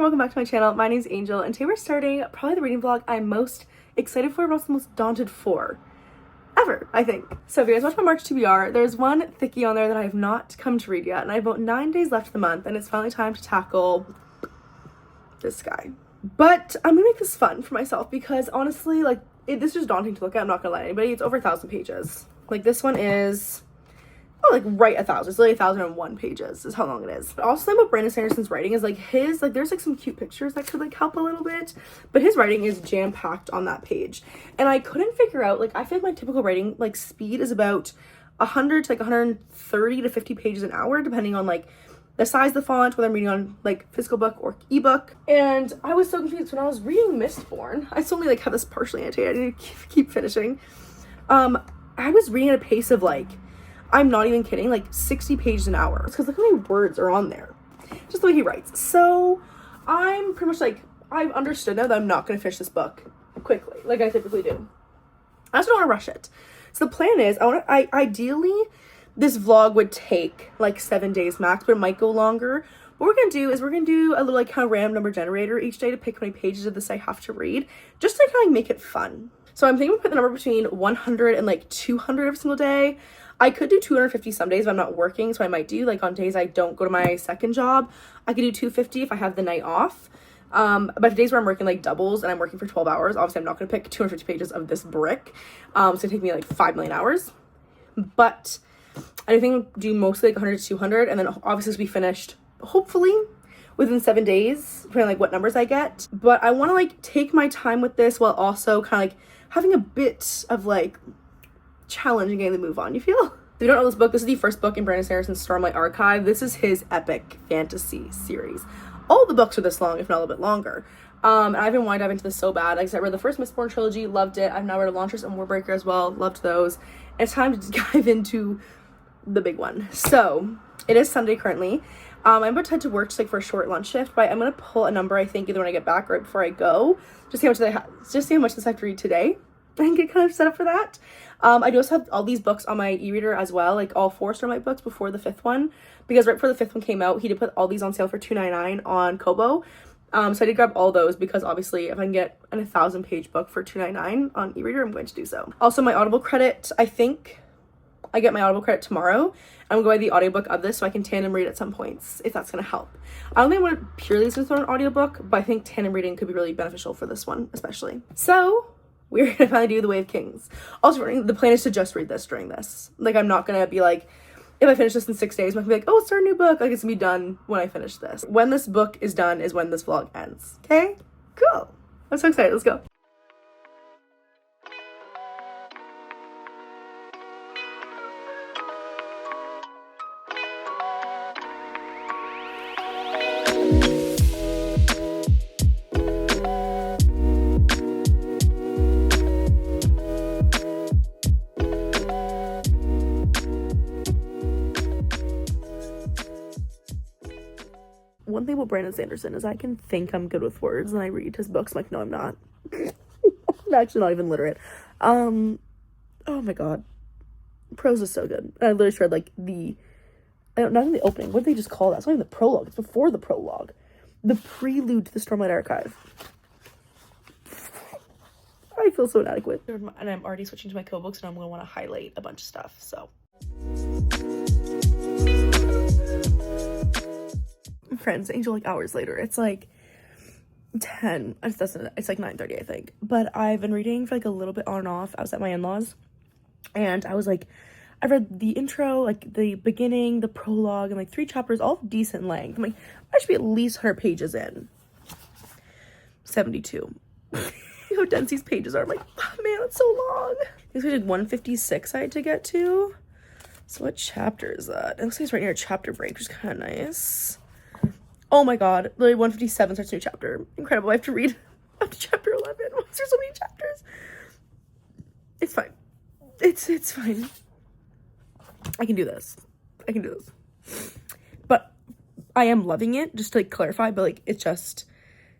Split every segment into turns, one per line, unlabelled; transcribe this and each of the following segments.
Welcome back to my channel. My name is Angel, and today we're starting probably the reading vlog I'm most excited for, but also most daunted for ever, I think. So if you guys watch my March TBR, there's one thickie on there that I have not come to read yet, and I have about 9 days left of the month, and it's finally time to tackle this guy. But I'm gonna make this fun for myself because honestly, like, this is just daunting to look at. I'm not gonna lie to anybody. It's over 1,000 pages. Like, this one is like right 1,000. It's literally 1,001 pages is how long it is. But also something about Brandon Sanderson's writing is like there's like some cute pictures that could like help a little bit, but his writing is jam-packed on that page. And I couldn't figure out, like, I feel like my typical writing like speed is about 100 to like 130 to 50 pages an hour, depending on like the size of the font, whether I'm reading on like physical book or ebook. And I was so confused when I was reading Mistborn. I still only like have this partially annotated. I need to keep finishing. I was reading at a pace of like, I'm not even kidding, like 60 pages an hour. It's because look how many words are on there. Just the way he writes. So I'm pretty much like, I've understood now that I'm not going to finish this book quickly, like I typically do. I also don't want to rush it. So the plan is, ideally, this vlog would take like 7 days max, but it might go longer. What we're going to do is we're going to do a little like kind of random number generator each day to pick how many pages of this I have to read, just to kind of make it fun. So I'm thinking we'll put the number between 100 and like 200 every single day. I could do 250 some days if I'm not working, so I might do, like, on days I don't go to my second job, I could do 250 if I have the night off. But if days where I'm working, like, doubles and I'm working for 12 hours, obviously I'm not going to pick 250 pages of this brick. So it'd take me, like, 5 million hours. But I think we'll do mostly, like, 100 to 200, and then obviously this will be finished, hopefully, within 7 days, depending on, like, what numbers I get. But I want to, like, take my time with this while also kind of, like, having a bit of, like, challenge and getting the move on, you feel? If you don't know this book, this is the first book in Brandon Sanderson's Stormlight Archive. This is his epic fantasy series. All the books are this long, if not a little bit longer. And I've been wanting to dive into this so bad. Like I said, I read the first Mistborn trilogy, loved it. I've now read Elantris and Warbreaker as well, loved those. And it's time to dive into the big one. So it is Sunday currently. I'm about to head to work just like for a short lunch shift, but I'm gonna pull a number, I think, either when I get back or right before I go, just see how much this I have to read today and get kind of set up for that. I do also have all these books on my e-reader as well, like all 4 Stormlight books before the 5th one, because right before the 5th one came out, he did put all these on sale for $2.99 on Kobo. So I did grab all those because obviously if I can get an 1,000-page book for $2.99 on e-reader, I'm going to do so. Also, my Audible credit, I think I get my Audible credit tomorrow. I'm going to buy the audiobook of this so I can tandem read at some points, if that's going to help. I don't think I want to purely listen to an audiobook, but I think tandem reading could be really beneficial for this one, especially. So we're going to finally do The Way of Kings. Also, the plan is to just read this during this. Like, I'm not going to be like, if I finish this in 6 days, I'm going to be like, oh, start a new book. Like, it's going to be done when I finish this. When this book is done is when this vlog ends. Okay? Cool. I'm so excited. Let's go. One thing about Brandon Sanderson is I can think I'm good with words and I read his books. I'm like, no, I'm not. I'm actually not even literate. Oh my god. Prose is so good. I literally read like not in the opening. What did they just call that? It's not even the prologue. It's before the prologue. The prelude to the Stormlight Archive. I feel so inadequate. And I'm already switching to my Kobo books and I'm going to want to highlight a bunch of stuff, so. Friends, Angel, like hours later, it's like 10, it's like 9:30 I think, but I've been reading for like a little bit on and off. I was at my in-laws and I was like, I read the intro, like the beginning, the prologue, and like 3 chapters, all decent length. I'm like, I should be at least 100 pages in. 72. How dense these pages are. I'm like, oh, man, that's so long. This was like 156 I had to get to. So what chapter is that? It looks like it's right near a chapter break, which is kind of nice. Oh my god, literally 157 starts a new chapter. Incredible. I have to read up to chapter 11. Why is there so many chapters? It's fine. It's fine. I can do this. But I am loving it, just to like clarify, but like it's just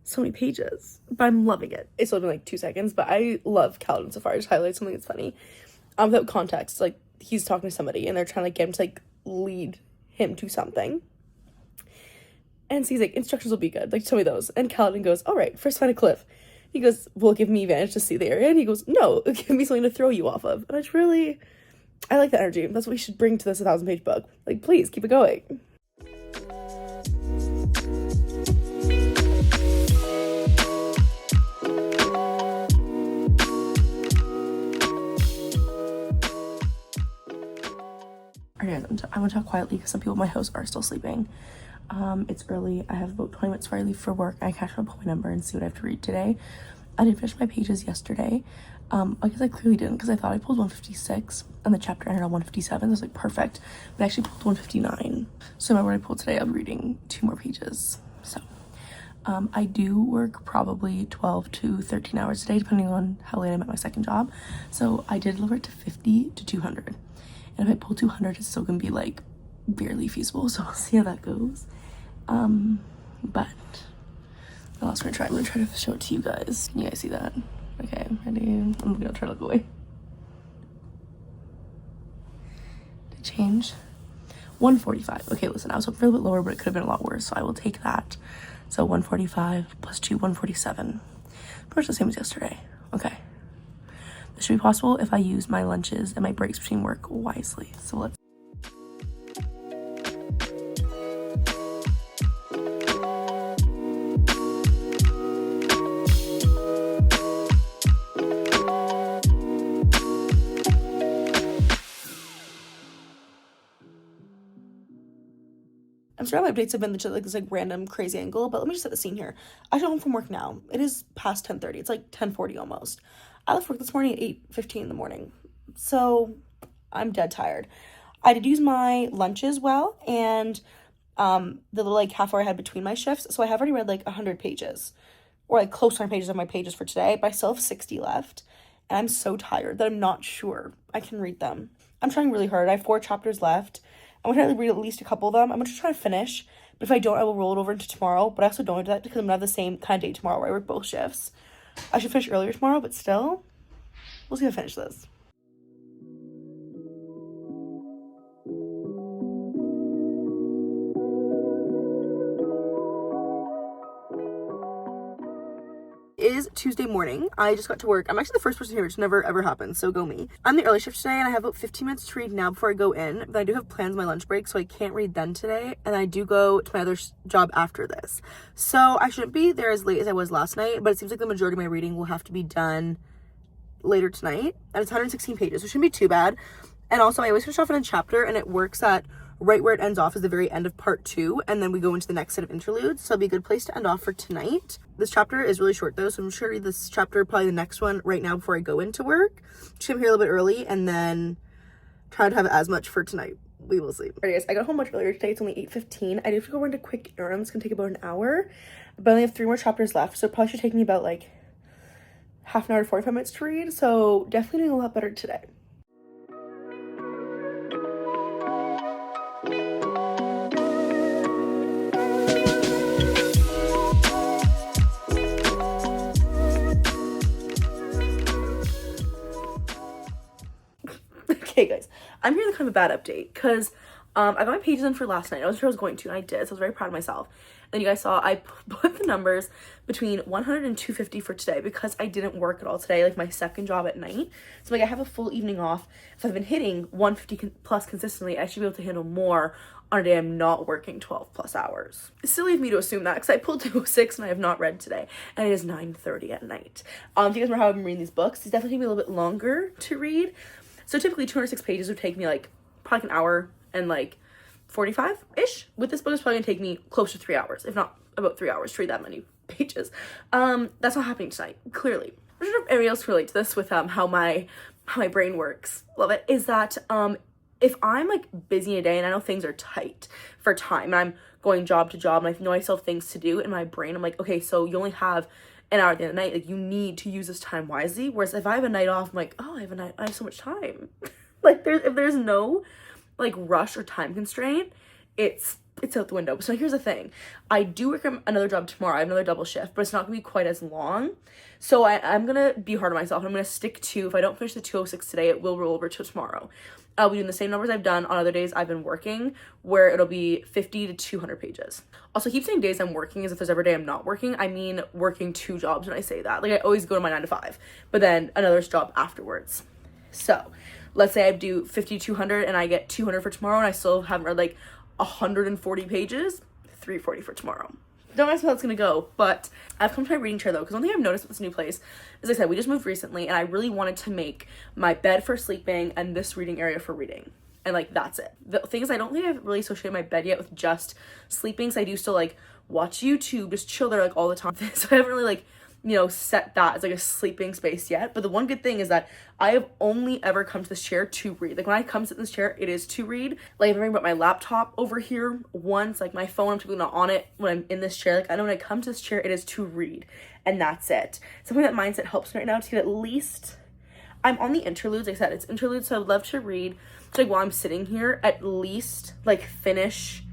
so many pages. But I'm loving it. It's only been like 2 seconds, but I love Kaladin so far. I just highlight something that's funny. Without context, like he's talking to somebody and they're trying to get him to like lead him to something. And so he's like, instructions will be good. Like, tell me those. And Kaladin goes, all right, first find a cliff. He goes, well, give me advantage to see the area. And he goes, no, give me something to throw you off of. And I like that energy. That's what we should bring to this 1,000-page book. Like, please, keep it going. Alright, I want to talk quietly because some people in my house are still sleeping. It's early. I have about 20 minutes before I leave for work. I catch up my number and see what I have to read today. I didn't finish my pages yesterday. I guess I clearly didn't because I thought I pulled 156 and the chapter ended on 157. I was like, perfect. But I actually pulled 159. So no matter what I pulled today, I'm reading 2 more pages. So I do work probably 12 to 13 hours a day, depending on how late I'm at my second job. So I did lower it to 50 to 200. And if I pull 200, it's still gonna be like barely feasible. So we'll see how that goes. But what else I'm gonna try to show it to you guys. You guys see that? Okay, ready? I'm gonna try to look away. Did it change? 145. Okay, listen, I was hoping for a little bit lower, but it could have been a lot worse. So I will take that. So 145 plus 2, 147. Pretty much the same as yesterday. Okay. This should be possible if I use my lunches and my breaks between work wisely. So let's. I'm sorry my updates have been like this like random crazy angle, but let me just set the scene here. I got home from work now. It is past 10:30. It's like 10:40 almost. I left work this morning at 8:15 in the morning. So I'm dead tired. I did use my lunches well and the little like half hour I had between my shifts. So I have already read like 100 pages or like close to 100 pages of my pages for today, but I still have 60 left. And I'm so tired that I'm not sure I can read them. I'm trying really hard. I have 4 chapters left. I'm going to read at least a couple of them. I'm going to try to finish, but if I don't, I will roll it over into tomorrow. But I also don't want to do that because I'm going to have the same kind of day tomorrow where I work both shifts. I should finish earlier tomorrow, but still, we'll see if I finish this. It is Tuesday morning. I just got to work. I'm actually the first person here, which never ever happens, so go me. I'm the early shift today and I have about 15 minutes to read now before I go in, but I do have plans on my lunch break, so I can't read then today, and I do go to my other job after this. So I shouldn't be there as late as I was last night, but it seems like the majority of my reading will have to be done later tonight, and it's 116 pages, so it shouldn't be too bad. And also I always finish off in a chapter and it works at right where it ends off is the very end of part 2, and then we go into the next set of interludes, so it'll be a good place to end off for tonight. This chapter is really short though, so I'm just gonna read this chapter, probably the next one right now before I go into work. Just come here a little bit early and then try to have as much for tonight. We will see. Alright guys, I got home much earlier today. It's only 8:15. I do have to go run to quick errands. It's gonna take about an hour, but I only have 3 more chapters left, so it probably should take me about like half an hour to 45 minutes to read, so definitely doing a lot better today. Okay guys, I'm here with kind of a bad update because I got my pages in for last night. I wasn't sure I was going to, and I did, so I was very proud of myself. And you guys saw I put the numbers between 100 and 250 for today because I didn't work at all today, like my second job at night. So like I have a full evening off. If I've been hitting 150 plus consistently, I should be able to handle more on a day I'm not working 12 plus hours. It's silly of me to assume that because I pulled 206 and I have not read today, and it is 9:30 at night. If you guys remember how I've been reading these books, it's definitely taking me a little bit longer to read. So typically 206 pages would take me like probably an hour and like 45-ish. With this book, it's probably gonna take me close to 3 hours, if not about 3 hours to read that many pages. That's not happening tonight, clearly. I'm sure if anybody else can relate to this with how my brain works. Love it. Is that if I'm like busy in a day and I know things are tight for time and I'm going job to job and I know I still have things to do in my brain, I'm like, okay, so you only have an hour at the end of the night, like you need to use this time wisely. Whereas if I have a night off, I'm like, oh, I have so much time. Like if there's no like rush or time constraint, it's it's out the window. So here's the thing. I do work another job tomorrow. I have another double shift, but it's not gonna be quite as long. So I'm gonna be hard on myself. I'm gonna stick to, if I don't finish the 206 today, it will roll over to tomorrow. I'll be doing the same numbers I've done on other days I've been working, where it'll be 50 to 200 pages. Also, keep saying days I'm working as if there's every day I'm not working. I mean working 2 jobs when I say that. Like, I always go to my 9 to 5, but then another job afterwards. So let's say I do 50 to 200 and I get 200 for tomorrow and I still haven't read like 140 pages, 340 for tomorrow. Don't ask how it's gonna go, but I've come to my reading chair though, because one thing I've noticed with this new place, as I said, we just moved recently and I really wanted to make my bed for sleeping and this reading area for reading. And like, that's it. The thing is, I don't think I've really associated my bed yet with just sleeping, so I do still like watch YouTube, just chill there like all the time. So I haven't really like, you know, set that as like a sleeping space yet. But the one good thing is that I have only ever come to this chair to read. Like, when I come sit in this chair, it is to read. Like, I've brought my laptop over here once, like my phone, I'm typically not on it when I'm in this chair. Like, I know when I come to this chair, it is to read, and that's it. Something that mindset helps me right now to get at least, I'm on the interludes. Like I said, it's interludes, so I would love to read, so like while I'm sitting here, at least like finish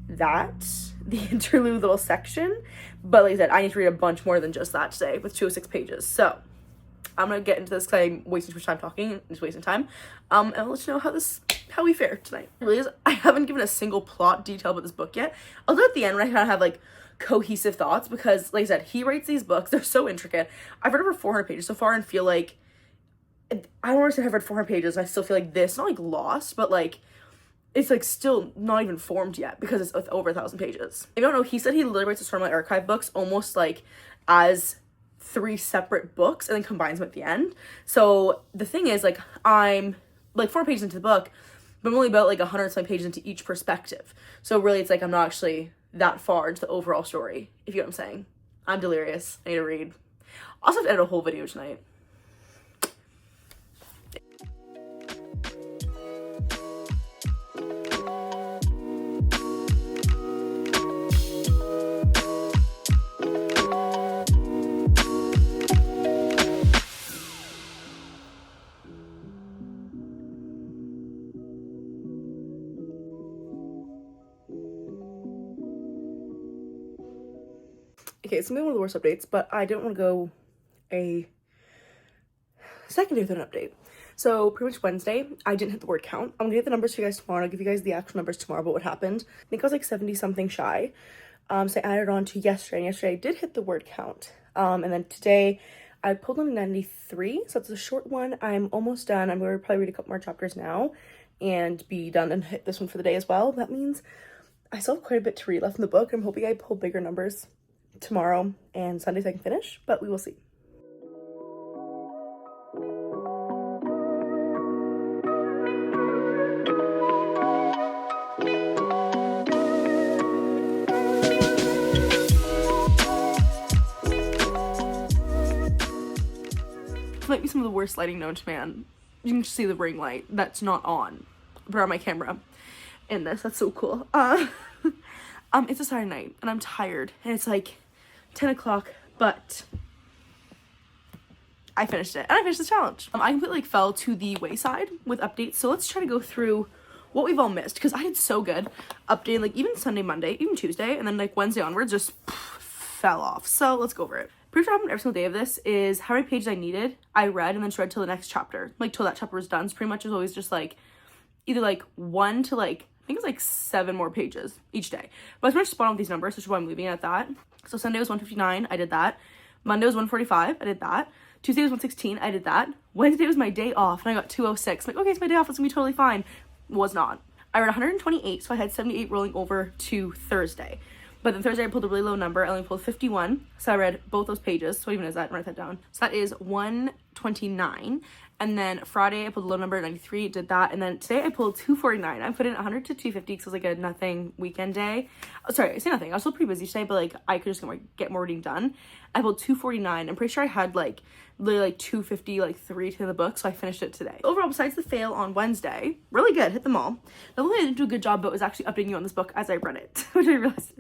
the interlude little section. But like I said, I need to read a bunch more than just that today with 206 pages. So I'm gonna get into this because I'm wasting too much time talking and just wasting time. And I'll let you know how we fare tonight. It really is, I haven't given a single plot detail about this book yet. I'll do it at the end when I kind of have like cohesive thoughts, because like I said, he writes these books, they're so intricate. I've read over 400 pages so far and feel like, I don't want to say I've read 400 pages and I still feel like this, not like lost, but like it's like still not even formed yet because it's over 1,000 pages. If you don't know, he said he literally writes the Stormlight Archive books almost like as 3 separate books and then combines them at the end. So the thing is, like, I'm like 4 pages into the book, but I'm only about like 100 some pages into each perspective. So really it's like I'm not actually that far into the overall story, if you know what I'm saying. I'm delirious. I need to read. I also have to edit a whole video tonight. Okay, it's gonna be one of the worst updates, but I didn't want to go a second day without an update. So pretty much Wednesday, I didn't hit the word count. I'm gonna get the numbers to you guys tomorrow. I'll give you guys the actual numbers tomorrow about what happened. I think I was like 70 something shy. So I added on to yesterday, and yesterday I did hit the word count. And then today I pulled on a 93, so it's a short one. I'm almost done. I'm gonna probably read a couple more chapters now and be done and hit this one for the day as well. That means I still have quite a bit to read left in the book. I'm hoping I pull bigger numbers tomorrow and Sunday so I can finish, but we will see. This might be some of the worst lighting known to man. You can just see the ring light that's not on, but on my camera in this. That's so cool. It's a Saturday night and I'm tired and it's like 10 o'clock, but I finished it and I finished the challenge. I completely like fell to the wayside with updates, so let's try to go through what we've all missed, because I did so good updating like even Sunday, Monday, even Tuesday, and then like Wednesday onwards just fell off. So let's go over it. Pretty sure what happened every single day of this is how many pages I needed, I read and then just read till the next chapter, like till that chapter was done. So pretty much it was always just like either like 1 to like, I think it's like 7 more pages each day. But I was pretty much spot on with these numbers, which is why I'm leaving it at that. So Sunday was 159, I did that. Monday was 145, I did that. Tuesday was 116, I did that. Wednesday was my day off and I got 206. I'm like, okay, it's my day off, it's gonna be totally fine. Was not. I read 128, so I had 78 rolling over to Thursday. But then Thursday I pulled a really low number. I only pulled 51, so I read both those pages. So what even is that? Write that down. So that is 129. And then Friday I pulled a low number, 93, did that. And then today I pulled 249. I put in 100 to 250 because it was like a nothing weekend day. Oh, sorry, I say nothing. I was still pretty busy today, but like I could just get more reading done. I pulled 249. I'm pretty sure I had like literally like 250, like 3 to the book, so I finished it today. Overall, besides the fail on Wednesday, really good, hit them all. The only thing I didn't do a good job about was actually updating you on this book as I read it, which I realized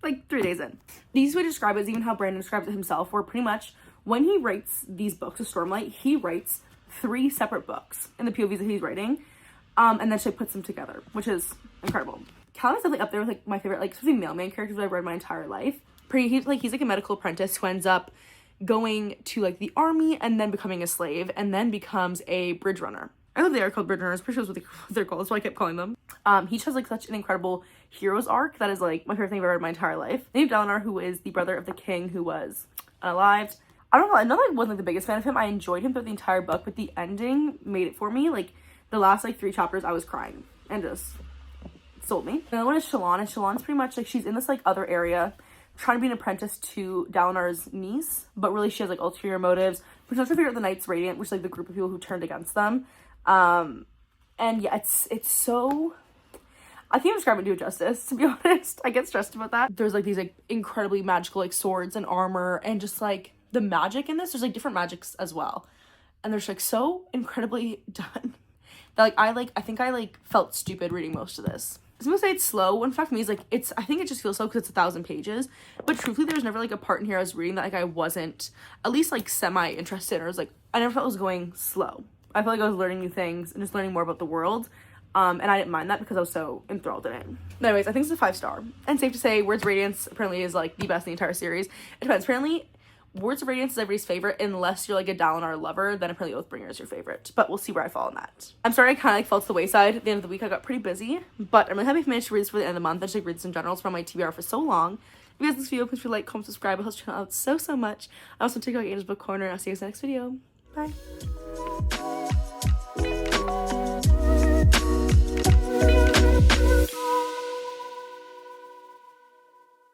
like 3 days in. The easiest way to describe it is even how Brandon describes it himself, where pretty much when he writes these books of Stormlight, he writes 3 separate books in the POVs that he's writing, and then she puts them together, which is incredible. Callum is definitely up there with like my favorite, like, especially mailman characters that I've read my entire life. He's like a medical apprentice who ends up going to like the army and then becoming a slave and then becomes a bridge runner. I love they are called bridge runners. Pretty sure that's what they're called. That's why I kept calling them. He has like such an incredible hero's arc that is like my favorite thing I've ever read my entire life. Named Dalinar, who is the brother of the king who was unalived. I don't know. I know I wasn't like the biggest fan of him. I enjoyed him throughout the entire book, but the ending made it for me. Like the last like 3 chapters, I was crying and just sold me. Another one is Shallan, and Shallan's pretty much like she's in this like other area trying to be an apprentice to Dalinar's niece, but really she has like ulterior motives. We're trying to figure out the Knights Radiant, which is like the group of people who turned against them. And yeah, it's so, I can't even describe it to justice, to be honest. I get stressed about that. There's like these like incredibly magical like swords and armor and just like the magic in this. There's like different magics as well, and they're just like so incredibly done that like I think I felt stupid reading most of this. I'm gonna say it's slow. When in fact, me is like I think it just feels slow because it's 1,000 pages. But truthfully, there was never like a part in here I was reading that like I wasn't at least like semi interested, or was like I never felt it was going slow. I felt like I was learning new things and just learning more about the world. And I didn't mind that because I was so enthralled in it. Anyways, I think it's a 5-star. And safe to say, Words of Radiance apparently is like the best in the entire series. It depends. Apparently, Words of Radiance is everybody's favorite unless you're like a Dalinar lover. Then apparently Oathbringer is your favorite. But we'll see where I fall on that. I'm sorry I kind of like fell to the wayside. At the end of the week, I got pretty busy. But I'm really happy I managed to read this for the end of the month. I just like read this in general. It's from my TBR for so long. If you guys like this video, please like, comment, subscribe. It helps the channel out so much. I also take out Angel's Book Corner. I'll see you guys in the next video. Bye.